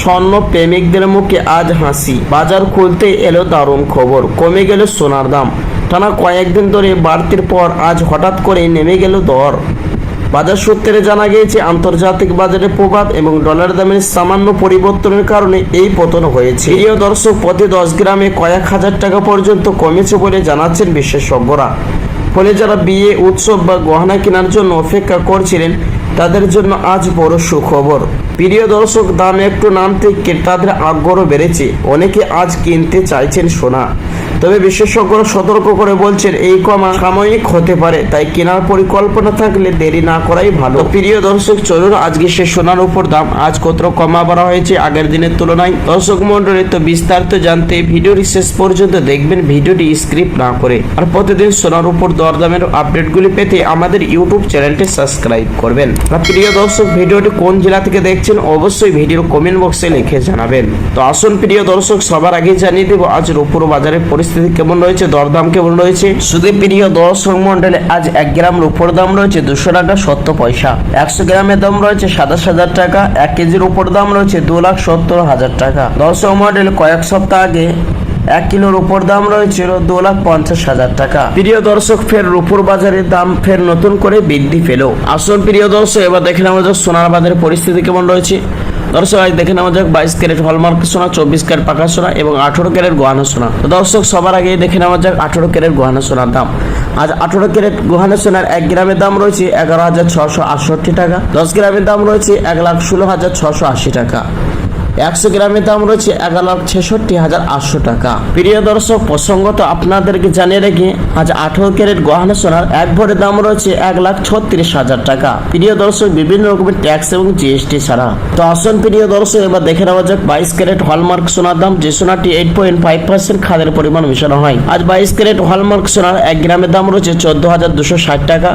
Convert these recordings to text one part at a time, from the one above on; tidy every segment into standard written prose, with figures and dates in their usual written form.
স্বর্ণ প্রেমিকদের মুখে আজ হাসি। বাজার খুলতে এলো দারুণ খবর, কমে গেল সোনার দাম। টানা কয়েকদিন ধরে বাড়তির পর আজ হঠাৎ করে নেমে গেল দর। বাজার সূত্রে জানা গিয়েছে আন্তর্জাতিক বাজারের প্রভাব এবং ডলার দামের সামান্য পরিবর্তনের কারণে এই পতন হয়েছে। প্রিয় দর্শক, প্রতি 10 গ্রামে কয়েক হাজার টাকা পর্যন্ত কমেছে বলে জানাচ্ছেন বিশেষজ্ঞরা। ফলে যারা বিয়ে, উৎসব বা গহনা কেনার জন্য অপেক্ষা করছিলেন তাদের জন্য আজ বড় সুখবর। প্রিয় দর্শক, দাম একটু নামতে ক্রেতাদের আগ্রহ বেড়েছে। অনেকে আজ কিনতে চাইছেন সোনা, তবে বিশেষজ্ঞরা সতর্ক করে বলছেন এই কমা সাময়িক হতে পারে, তাই কেনার পরিকল্পনা থাকলে দেরি না করাই ভালো। প্রিয় দর্শক, চলুন আজকে সে সোনার উপর দাম আজ কত কমা বাড়া হয়েছে আগের দিনের তুলনায়। দর্শক মন্ডলী, তো বিস্তারিত জানতে ভিডিওটি শেষ পর্যন্ত দেখবেন, ভিডিওটি স্ক্রিপ্ট না করে। আর প্রতিদিন সোনার উপর দরদামের আপডেটগুলি পেতে আমাদের ইউটিউব চ্যানেলটি সাবস্ক্রাইব করবেন। প্রিয় দর্শক, ভিডিওটি কোন জেলা থেকে দেখছেন অবশ্যই ভিডিওর কমেন্ট বক্সে লিখে জানাবেন। তো আসুন প্রিয় দর্শক, সবার আগে জানিয়ে দেব আজ রূপোর বাজারের পরিস্থিতি কেমন রয়েছে, দরদাম কেমন রয়েছে। শুধু প্রিয় দর্শক মন্ডলী, আজ 1 গ্রাম রূপোর দাম রয়েছে 200 টাকা 70 পয়সা। 100 গ্রামের দাম রয়েছে 27,000 টাকা। 1 কেজির উপর দাম রয়েছে 2,70,000 টাকা। দর্শক মন্ডলী, কয়েক সপ্তাহ আগে 1 কিলোর উপর দাম রয়েছিল 2,50,000 টাকা। প্রিয় দর্শক, ফের রূপোর বাজারের দাম ফের নতুন করে বৃদ্ধি পেল। আসুন প্রিয় দর্শক, এবার দেখে নেওয়া যাক সোনার বাজারের পরিস্থিতি কেমন রয়েছে। দর্শক, আজ দেখে নেওয়া যাক 22 ক্যারেট হলমার্ক সোনা, 24 ক্যারেট পাকা সোনা এবং 18 ক্যারেট গহনা সোনা। তো দর্শক, সবার আগে দেখে নেওয়া যাক 18 ক্যারেট গহনা সোনার দাম। আজ 18 ক্যারেট গহনা সোনার 1 গ্রামের দাম রয়েছে 11,668 টাকা। 10 গ্রামের দাম রয়েছে 1,16,680 টাকা। 100 গ্রামের দাম রয়েছে 1,66,800 টাকা। প্রিয় দর্শক, প্রসঙ্গত আপনাদেরকে জানিয়ে রেখে আজ 18 ক্যারেট গহনা সোনার 1 ভরের দাম রয়েছে 1,36,000 টাকা। প্রিয় দর্শক, বিভিন্ন রকমের ট্যাক্স এবং জিএসটি ছাড়া। তো আসুন প্রিয় দর্শক, এবার দেখে নেওয়া যাক 22 ক্যারেট হলমার্ক সোনার দাম, যে সোনাটি 8.5% খাদের পরিমাণ মেশানো হয়। আজ 22 ক্যারেট হলমার্ক সোনার 1 গ্রামের দাম রয়েছে 14,260 টাকা।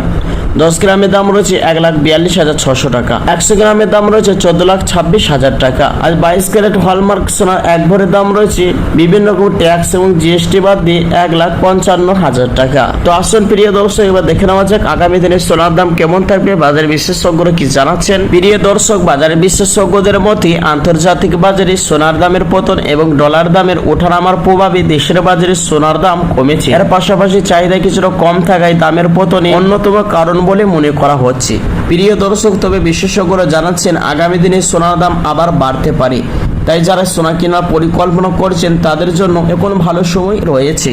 10 গ্রামের দাম রয়েছে 1,42,600 টাকা। 100 গ্রামের দাম রয়েছে 14,26,000 টাকা। আজ 22 ক্যারেট হলমার্ক সোনার 1 ভরের দাম রয়েছে বিভিন্ন রকম ট্যাক্স এবং জিএসটি বাদ দিয়ে 1,55,000 টাকা। তো আসুন প্রিয় দর্শক, এবার দেখে নেওয়া যাক আগামী দিনে সোনার দাম কেমন থাকবে, বাজার বিশেষজ্ঞরা কি জানাচ্ছেন। প্রিয় দর্শক, বাজারের বিশেষজ্ঞদের মতে আন্তর্জাতিক বাজারে সোনার দামের পতন এবং ডলার দামের ওঠানামার প্রভাবে দেশের বাজারে সোনার দাম কমেছে। এর পাশাপাশি চাহিদা কিছুটা কম থাকায় দামের পতনে অন্যতম কারণ বলে মনে করা হচ্ছে। প্রিয় দর্শক, তবে বিশেষজ্ঞরা জানাচ্ছেন আগামী দিনে সোনার দাম আবার বাড়তে পারে, তাই যারা সোনা কেনার পরিকল্পনা করছেন তাদের জন্য এখন ভালো সময় রয়েছে।